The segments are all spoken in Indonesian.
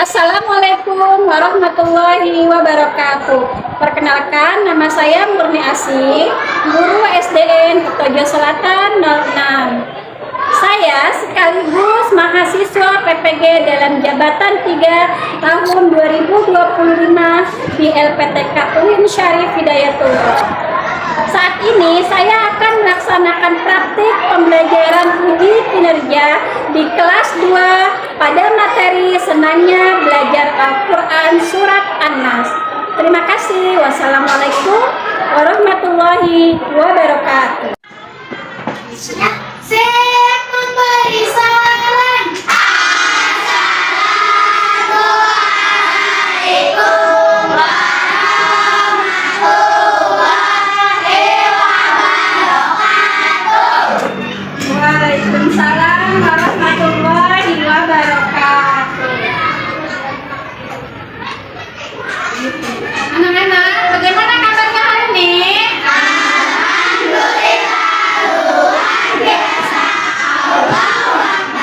Assalamualaikum warahmatullahi wabarakatuh. Perkenalkan, nama saya Murni Asih, guru SDN Tojo Selatan 06. Saya sekaligus mahasiswa PPG dalam jabatan 3 tahun 2025 di LPTK UIN Syarif Hidayatullah. Saat ini saya akan melaksanakan praktik pembelajaran UI kinerja di kelas 2 pada materi senangnya belajar Al-Quran Surat An-Nas. Terima kasih. Wassalamualaikum warahmatullahi wabarakatuh. Siap memberi salam. Assalamualaikum warahmatullahi wabarakatuh. Waalaikumsalam warahmatullahi wabarakatuh. Anak-anak, bagaimana kabarnya hari ini? Alhamdulillah, luar biasa. Allah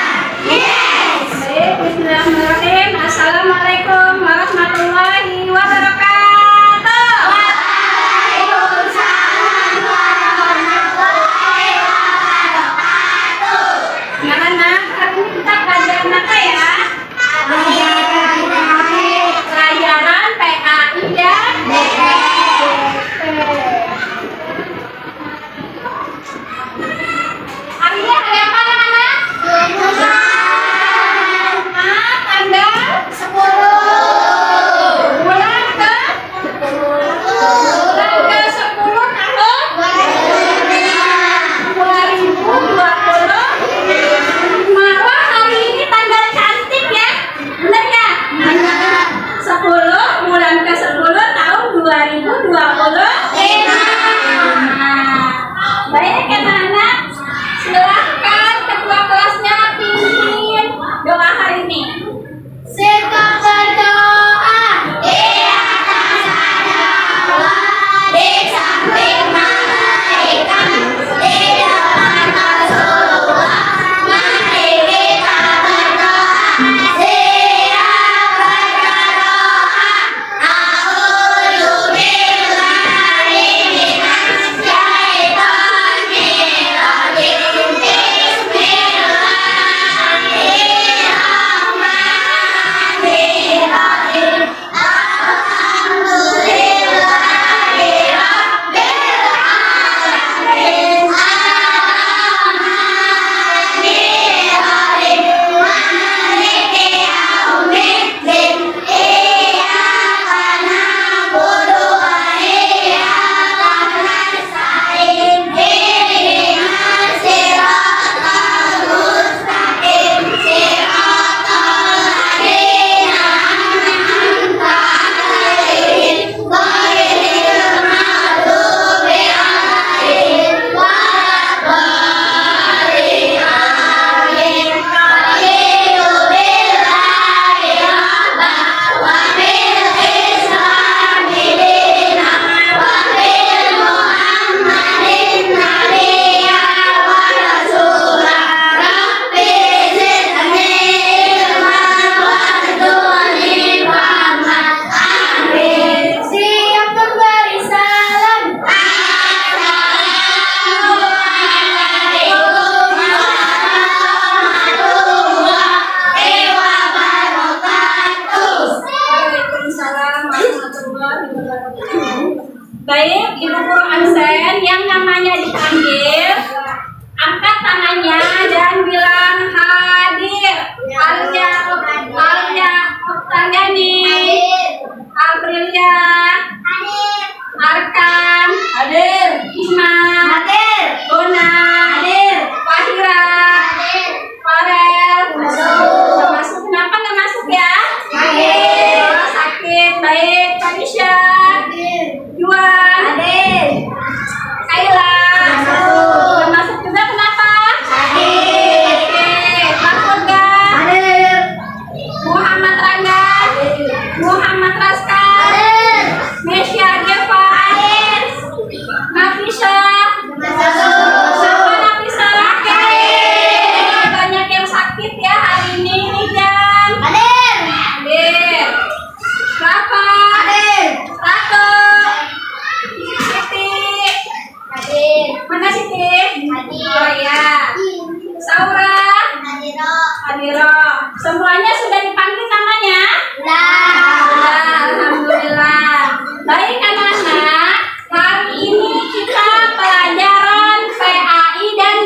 Takbirah. Semuanya sudah dipanggil namanya? Sudah, alhamdulillah. Baik anak-anak, hari ini kita pelajaran PAI dan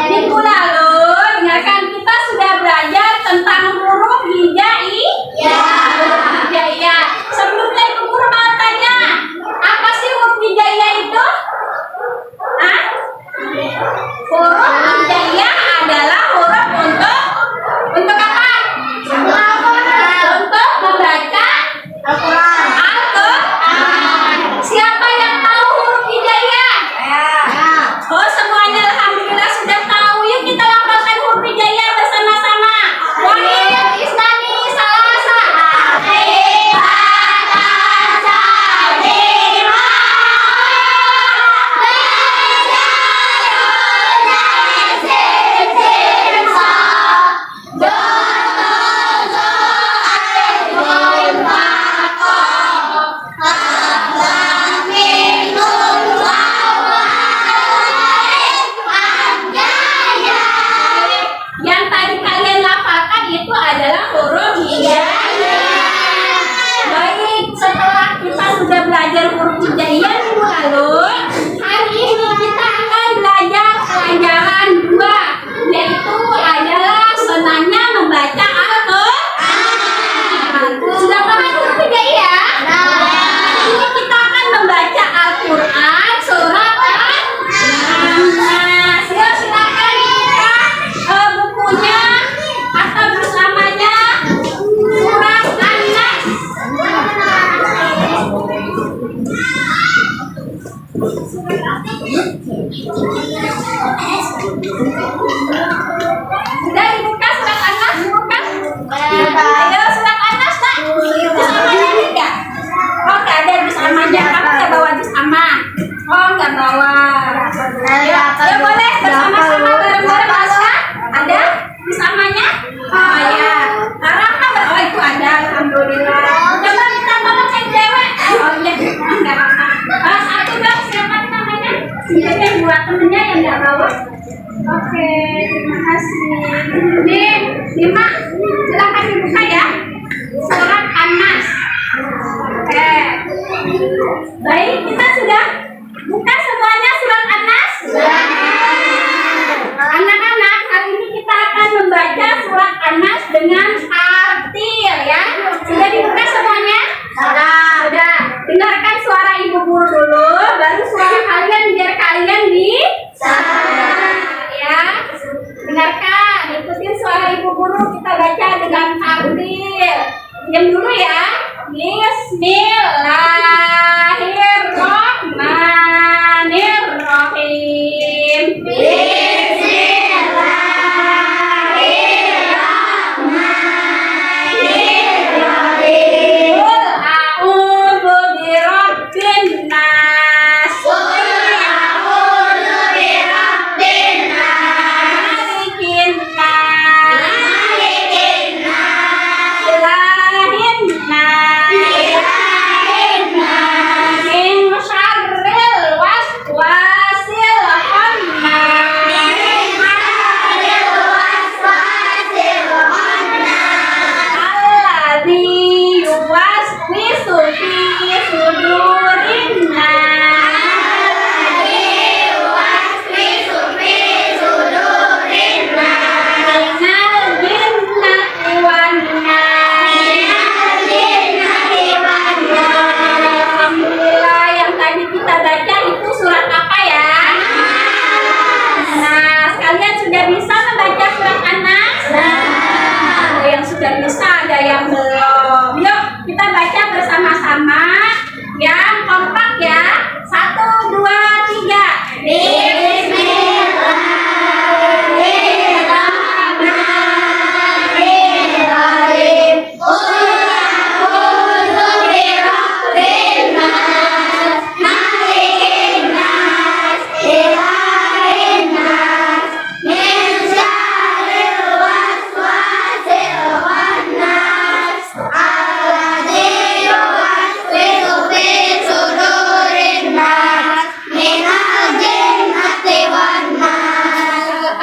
Minggu lalu, dengarkan, kita sudah belajar tentang huruf hijaiyah. Sebelumnya Ibu Guru mau tanya, apa sih huruf hijaiyah itu? Hah? Huruf hijaiyah adalah huruf untuk apa? Untuk membaca Al-Quran. Siapa yang tahu huruf hijaiyah? Oh, semuanya alhamdulillah sudah tahu. Yuk kita lafalkan huruf hijaiyah bersama-sama. Wahid, Isnani, Salasa. Yang tadi kalian lafalkan itu adalah huruf hijaiyah. Baik, setelah kita sudah belajar huruf hijaiyah minggu lalu, hari ini kita akan belajar pelajaran 2, yaitu adalah senangnya membaca Al-Quran. Sudah paham huruf hijaiyah? Ini kita akan membaca Al-Quran surat An-Nas. Yuk silakan buka bukunya atau bersamanya surat An-Nas. Sudah dibuka surat An-Nas? Buka. Ayo surat An-Nas, Nak. Bersamanya tidak? Oh, nggak ada bersamanya. Kamu nggak bawa bersama? Oh, nggak bawa. Ya, boleh bersama-sama bareng-bareng, Asya. Ada bersamanya? Oh ya. Rahma, oh itu ada, alhamdulillah. Coba kita tolong yang cewek. Oh iya, nggak apa-apa. Satu dong, siapa namanya? Jadi buat temennya yang nggak bawa. Oke, terima kasih. Nih, Lima, silakan dibuka ya. Surat An-Nas. Oke. Baik, kita sudah buka semuanya surat An-Nas. Anak-anak, hari ini kita akan membaca surat An-Nas dengan tartil ya. Sudah dibuka semuanya? Sudah. Dengarkan suara Ibu Guru dulu, baru suara kalian biar kalian ya. Dengarkan, ikutin suara Ibu Guru, kita baca dengan tartil. Diam dulu ya. Bismillahirrahmanirrahim. Qul a'udzu birabbin nas. Malikin nas. Ilahin nas. Min syarril waswasil alladzi yuwaswisu fi sudurin minal jinnati wan Alhamdulillah, yang tadi kita baca itu surat apa ya? Nah, kalian sudah bisa membaca surat An-Nas? Ada yang sudah bisa, ada yang belum. Yuk, kita baca bersama-sama. Yang kompak ya. 1, 2, 3.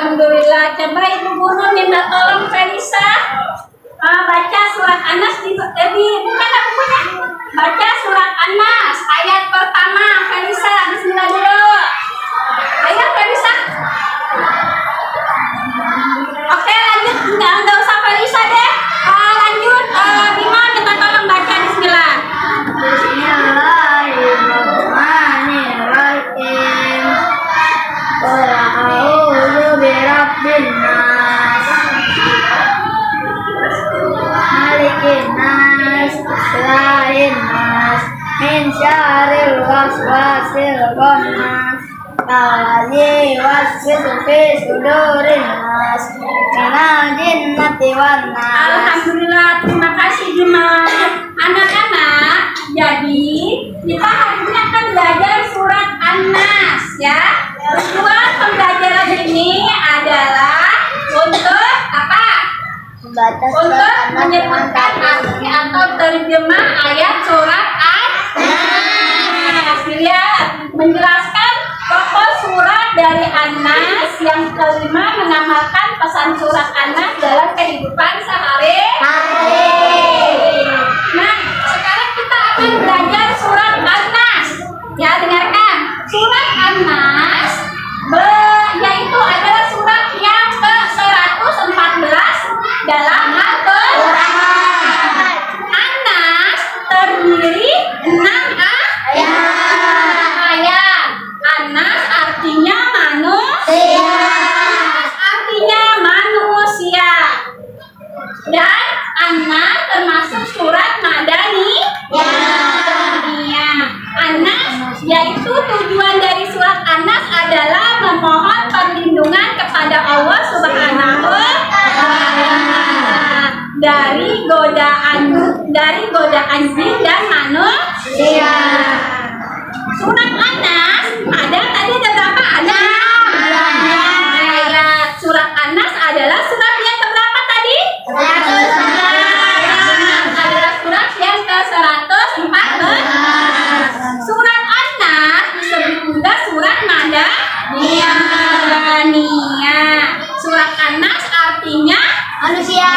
Alhamdulillah, coba Ibu tolong Felisa baca surat An-Nas di bukan bukunya. Baca surat An-Nas ayat pertama. Felisa, bismillah dulu. Ayo Felisa. Oke, lanjut. Enggak usah Felisa deh. Lanjut. Bima, minta tolong baca bismillah. Bismillahirrahmanirrahim. Qul a'udzu birabbin nas, malikin nas, ilahin nas, min syarril waswasil khannas, alladzi yuwaswisu fi sudurin nas, minal jinnati wan nas. Alhamdulillah, terima kasih Bima. Anak-anak, jadi kita hari ini akan belajar surat An-Nas ya. Tujuan pembelajaran ini adalah untuk apa? Membaca surat Untuk An-Nas menyebutkan arti atau terjemah ayat surat An-Nas. Lihat, menjelaskan pokok surat dari An-Nas. Yang kelima, mengamalkan pesan surat An-Nas dalam kehidupan sehari-hari. Nah, sekarang kita akan belajar surat An-Nas. Ya, dengarkan. Surat An-Nas yaitu adalah surat yang ke-114 dalam Al-Quran. An-Nas terdiri 6 ayat. An-Nas artinya manusia. Artinya manusia. Dan An-Nas termasuk surat Madaniyah. An-Nas yaitu tujuan dari surat An-Nas adalah memohon perlindungan kepada Allah Subhanahu wa Ta'ala dari godaan jin dan manusia. Surat An-Nas ada berapa? Ada 6 ayat. Surat An-Nas adalah surat yang keberapa tadi? 114. Adalah surat yang ke-114. Surat An-Nas disebut juga surat Madaniyah. Surat An-Nas artinya Manusia.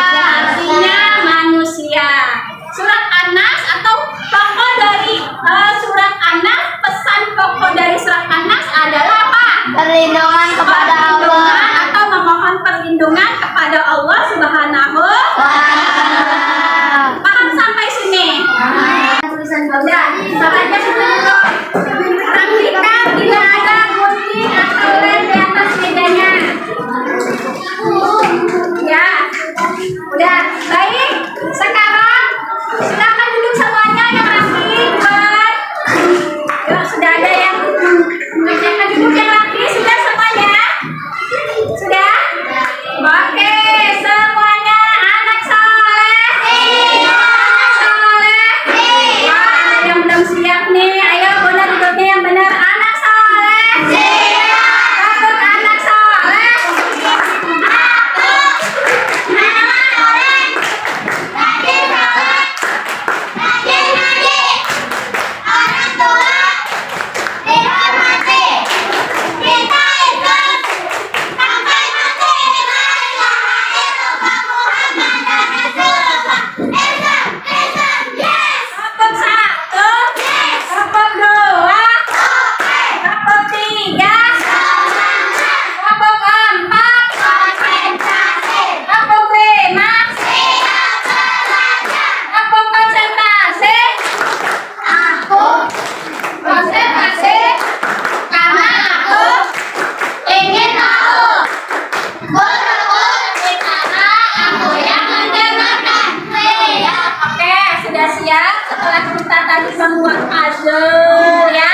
Surat An-Nas atau pokok dari surat An-Nas, pesan pokok dari surat An-Nas adalah apa? Perlindungan kepada Allah. Atau memohon perlindungan kepada Allah Subhanahu wa Ta'ala. Paham sampai sini? Tulisan Udah, sarannya dulu. Perhatikan tidak ada gunting atau lem di atas mejanya. Ya, udah baik. Sekarang silakan duduk semuanya yang rapi. Sudah ada yang mengerjakan duduk yang rapi. Sudah semuanya? Sudah? Oke, semuanya anak soleh. Anak soleh. Wah, yang belum siap nih. Ayo benar duduknya yang benar. Anak soleh. Takut anak soleh. Takut satu. Takut dua. Takut tiga. Takut empat. Takut lima. Takut konsentrasi. Konsentrasi. Karena aku ingin tahu. Oke, sudah siap setelah kita tadi membuat puzzle ya.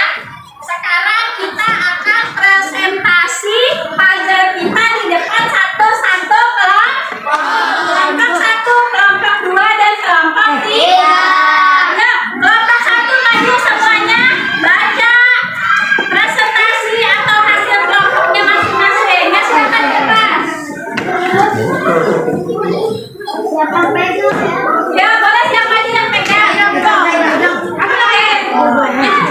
Sekarang kita akan presentasi puzzle kita di depan satu-satu kelompok 1, kelompok 2, dan kelompok 3. Nah, kelompok 1 maju semuanya, baca presentasi atau hasil kelompoknya masing-masing. Ya, silakan ke kelas. Siapa pegang ya? Ya, boleh siapa aja yang pegang. Oke.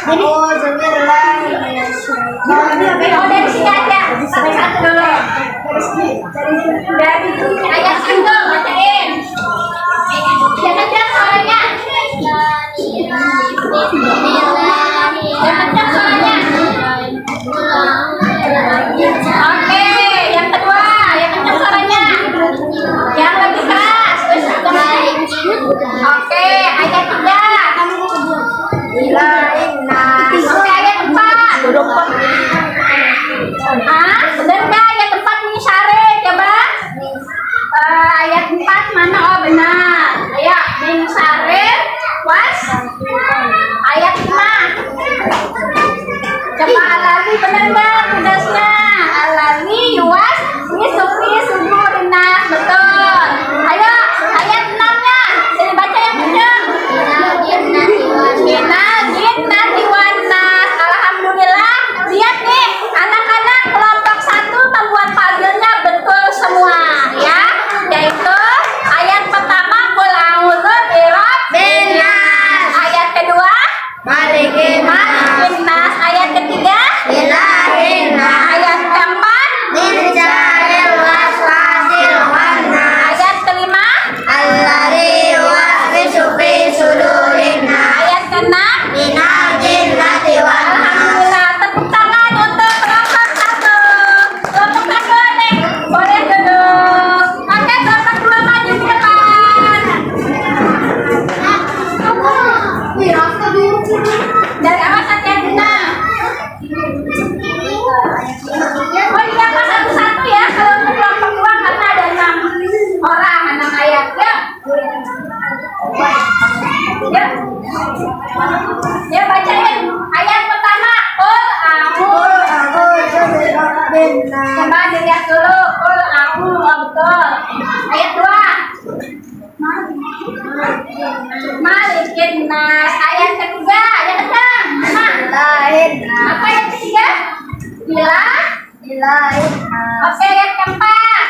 Oh, dari sini aja. Sampai satu dulu. Dari ayat satu bacain. Jangan kencang suaranya. Jangan kencang suaranya. Oke, yang kedua, yang kencang suaranya. Yang lebih keras. Oke, ayat 3. Oke, ayat 4. Benar nggak ayat 4 ini syarif? Coba. Ayat 4 mana? Oh benar. Ayo, min syarif was ayat 5. Coba alali benar nggak tudasnya? Alali was misufi sudurinas, betul. Ayo, ayat 6-nya. Jadi baca yang kencang. Alhamdulillah. Lihat nih, anak-anak kelompok 1 membuat puzzle-nya betul semua ya. Yaitu ayat pertama qul a'udzu birabbin nas. Ayat kedua malikin nas. Ayat ketiga ilahin nas. Ayat keempat min syarril waswasil khannas. Ayat kelima alladzi yuwaswisu fi sudurin nas. Ayat keenam minal jinnati wan nas. Alhamdulillah, tepuk tangan untuk kelompok 1. Kelompok 1 nih, boleh duduk. Oke, kelompok 2 maju ke depan. Dari awas hati-hati. Oh iya, pas satu-satu ya. Kalau untuk kelompok 2 karena ada 6 orang, 6 ayat. Ya. Ya bacain ayat pertama qul a'udzu birabbin nas. Coba dilihat dulu qul a'udzu, betul. Ayat 2 malikin nas. Ayat ketiga ayat kencang. Apa ayat ketiga? Ilahin nas. Oke, ayat keempat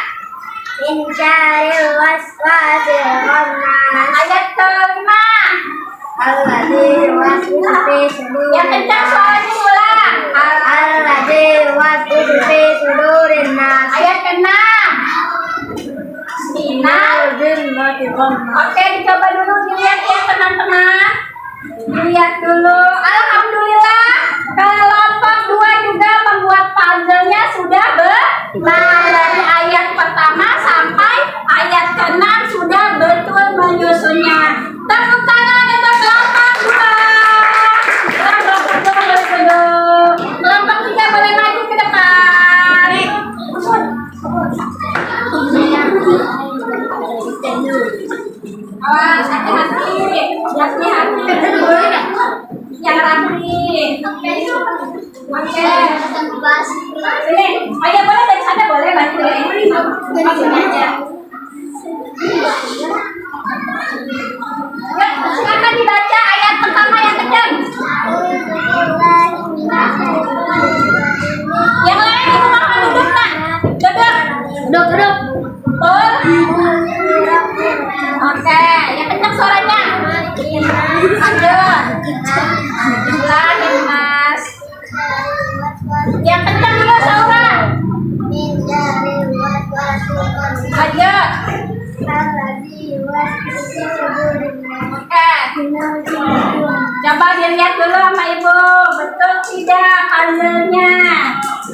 min syarril waswasil khannas. Ayat kelima alladzi yuwaswisu fi sudurin. Yang kencang suaranya ulang. Alladzi yuwaswisu fi sudurin nas. Ayat keenam minal jinnati wan nas. Oke, dicoba dulu dilihat ya teman-teman. Dilihat dulu. Alhamdulillah, kelompok 2 juga membuat puzzle-nya sudah benar. Dari ayat pertama sampai ayat ke-6 sudah betul menyusunnya. Tepuk tangan untuk kelompok 2. Kelompok 2 boleh duduk. Kelompok 3 boleh maju ke depan. Awas, hati-hati. Hati-hati. Yang rapi. Oke. Sini. Ayo boleh dari sana boleh bantu ya. Masukin aja. Ya, silakan dibaca ayat pertama yang kencang. Yang lain ibu mama duduk nak. Duduk. Oke, yang kencang suaranya. Lanjut. Ilahin nas. Yang kencang dulu Saura. Lanjut. Oke. Coba dilihat dulu sama ibu, betul tidak puzzle-nya?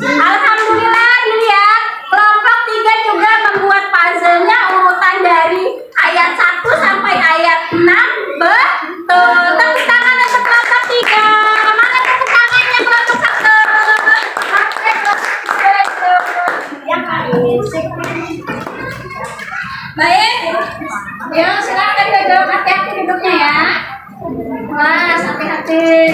Alhamdulillah, dilihat kelompok 3 juga membuat puzzle-nya urutan dari ayat 1 sampai ayat 6 betul. Tepuk tangan untuk kelompok 3. Mana tepuk tangannya kelompok 1? Yang berisik. Baik, yuk silakan duduk, hati-hati duduknya ya. Mas, hati-hati.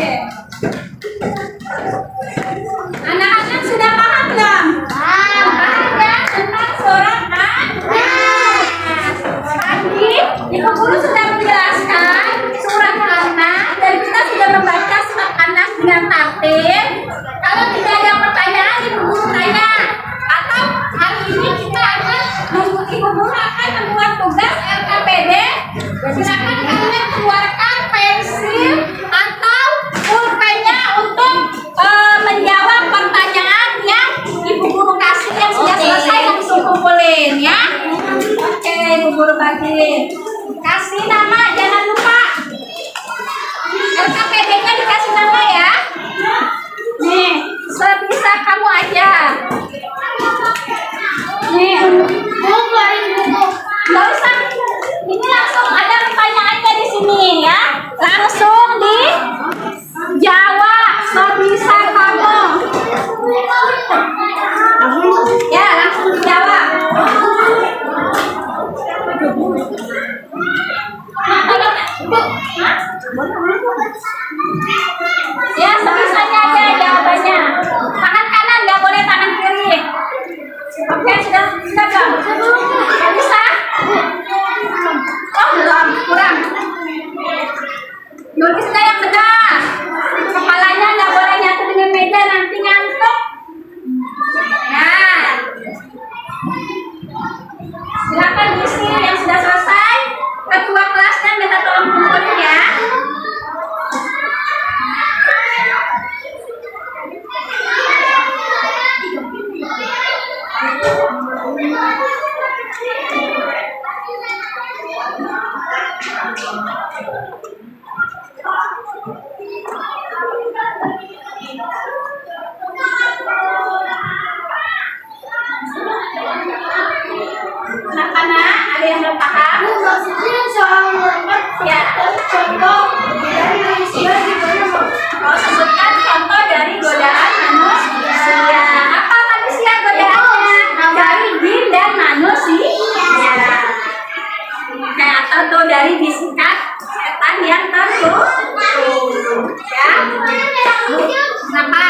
Kenapa?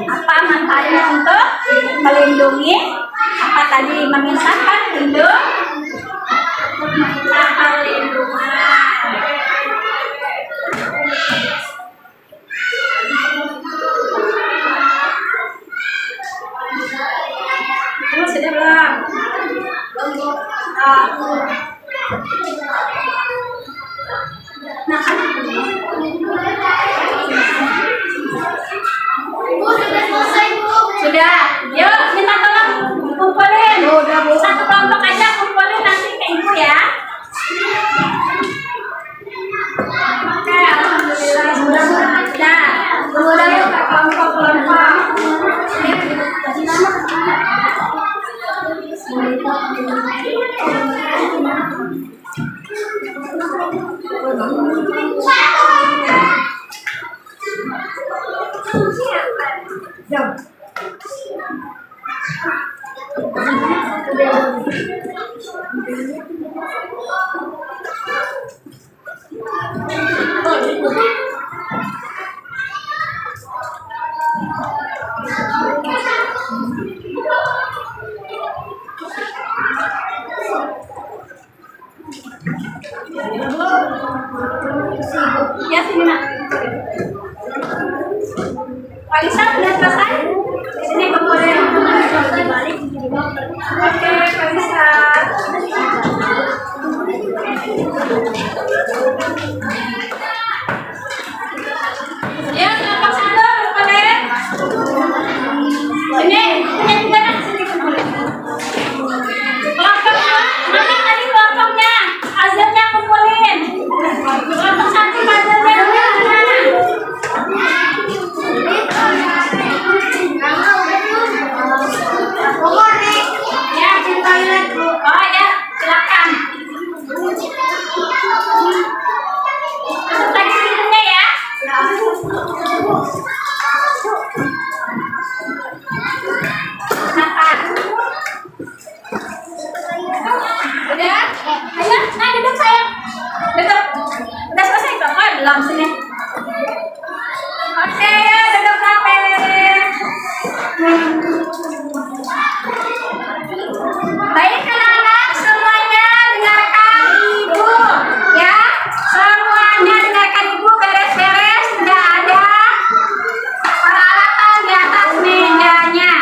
Apa manfaatnya untuk melindungi? Apa tadi memintakan lindung? Meminta perlindungan. Kamu sudah belum? Nah, sudah. Yuk, minta tolong kumpulin. Satu kelompok aja kumpulin nanti ke ibu ya. Oke, alhamdulillah sudah. Sudah yuk ke kelompok-kelompok. Ya, sini nak. Walisa sudah selesai? Sini kumpulin. Oke, Walisa. Ya, kelompok satu kumpulin. Sini, punya juga nak, sini kumpulin. Kelompok dua, mana tadi kelompoknya? Azalnya kumpulin. Kelompok satu azalnya mana? Ya, di toilet bu. Oh ya, silakan. Masuk lagi pintunya ya. Kenapa? Udah? Ayo, nah duduk sayang. Duduk. Udah selesai kok? Oh, belum sini. Oke, ya duduk rapi. Baik anak-anak, semuanya dengarkan ibu ya. Semuanya dengarkan ibu, beres-beres. Sudah ada peralatan di atas mejanya.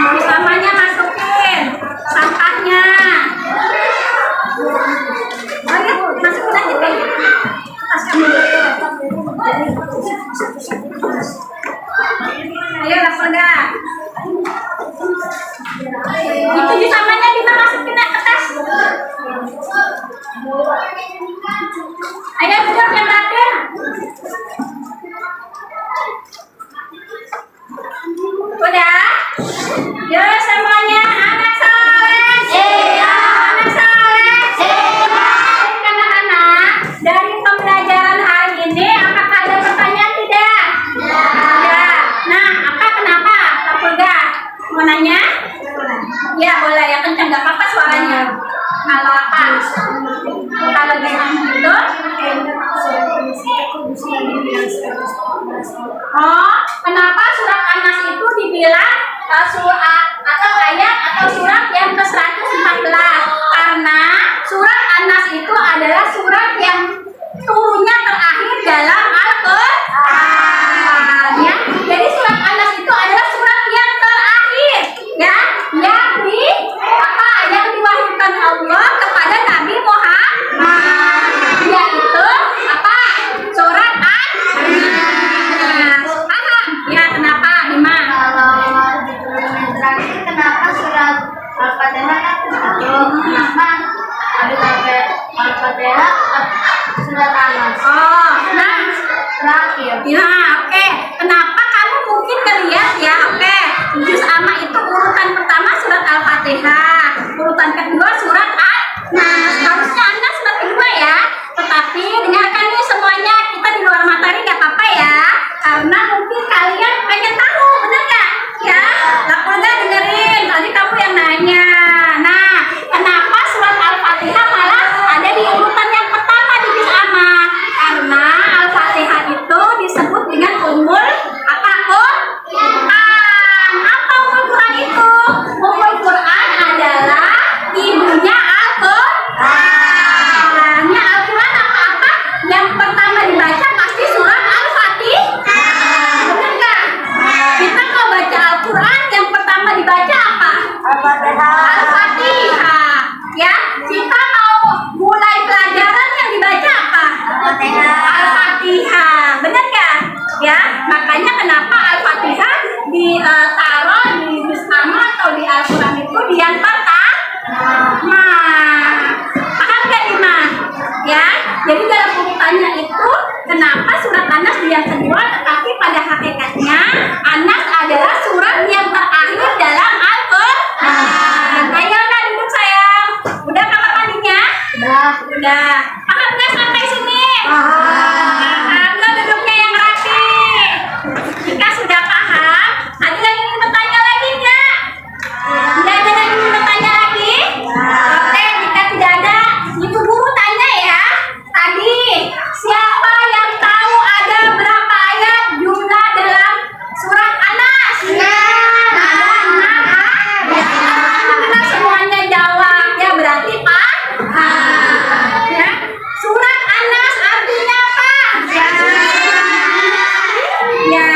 Utamanya masukin sampahnya. Ayo, masukin aja deh. Tas kamu. Ayo, langsung dah. Itu di samanya Bima masukin ke tas. Ayo, duduk yang rapi. Udah? Yuk semuanya, anak soleh. Iya. Anak soleh. Iya. Anak-anak, dari pembelajaran hari ini apakah ada pertanyaan tidak? Ya. Nah, kenapa? Kapolda mau nanya? Ya boleh, ya kencang, nggak apa-apa suaranya. Kalau apa? Kalau gitu? Oh, kenapa surat An-Nas itu dibilang surat atau ayat atau surat yang ke-114? Karena surat An-Nas itu adalah surat yang turunnya terakhir dalam Al-Qur'an. Ya. Jadi surat An-Nas itu adalah surat yang terakhir, ya, yang diwahyukan Allah kepada Nabi Muhammad, yaitu apa? Surat An-Nas. Paham? Ya, kenapa, Bima? Kalau di bulan yang terakhir, kenapa surat Al-Fatihah kan satu? Kenapa habis sampai Al-Fatihah surat An-Nas? Oh, nah, Terakhir. ya, oke. Kenapa kamu mungkin ngeliat ya? Oke, juz amma itu urutan pertama surat Al-Fatihah, urutan kedua surat An-Nas. Harusnya An-Nas surat kedua ya. Tetapi dengarkan nih semuanya, kita di luar materi nggak apa-apa ya. Karena mungkin kalian pengen tahu, bener nggak? Ya, lakukan dengerin. Tadi kamu yang nanya. Nah, kenapa kita mau mulai pelajaran yang dibaca apa? Al-Fatihah. Benar nggak? Ya, makanya kenapa Al-Fatihah ditaruh di juz amma atau di Al-Quran itu di yang pertama. Paham nggak Lima? Ya, jadi dalam urutannya itu kenapa surat Anas di yang kedua, tetapi pada hakikatnya Anas adalah surat yang terakhir dalam Al-Quran. Ayo nak duduk sayang. Udah kamar mandinya? Udah. Paham nggak sampai sini? Paham. Lo duduknya yang rapi. Jika sudah paham, ada yang ingin bertanya lagi nggak? Tidak ada yang ingin bertanya lagi? Oke, jika tidak ada, ibu guru tanya ya. Tadi siapa yang tahu ada berapa ayat jumlah dalam surat Anas? Kita semuanya jawab ya, berarti paham. Ya. Surat Anas artinya apa? Ya.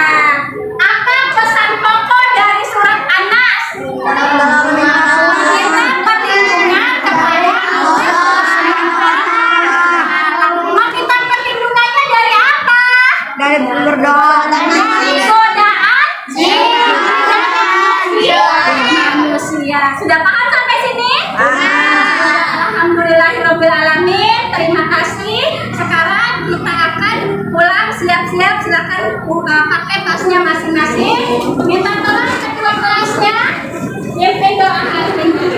Apa pesan pokok dari surat Anas? Kita perlindungan kepada Allah. Meminta perlindungannya dari apa? Dari berdoa. Dari godaan manusia. Sudah paham sampai sini? Alhamdulillahirabbil alamin. Terima kasih. Sekarang kita akan pulang, siap-siap. Silakan pakai tasnya masing-masing. Minta tolong ketua kelasnya mimpin doa hari ini.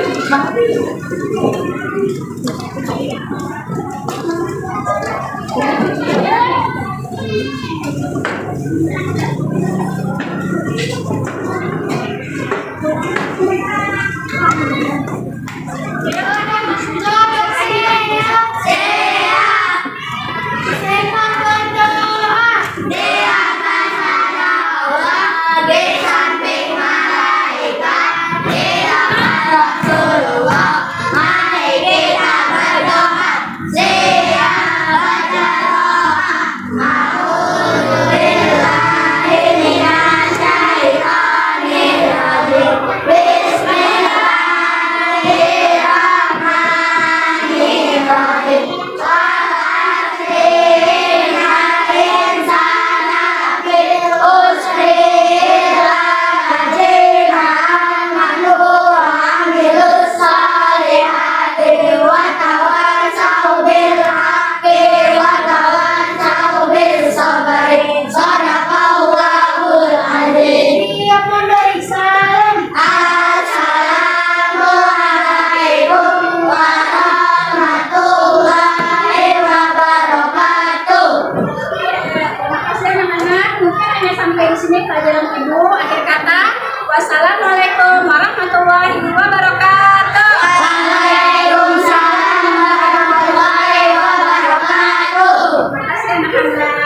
Sampai di sini pelajaran ibu. Akhir kata, wassalamualaikum warahmatullahi wabarakatuh. Waalaikumsalam warahmatullahi wabarakatuh. Terima kasih anak-anak.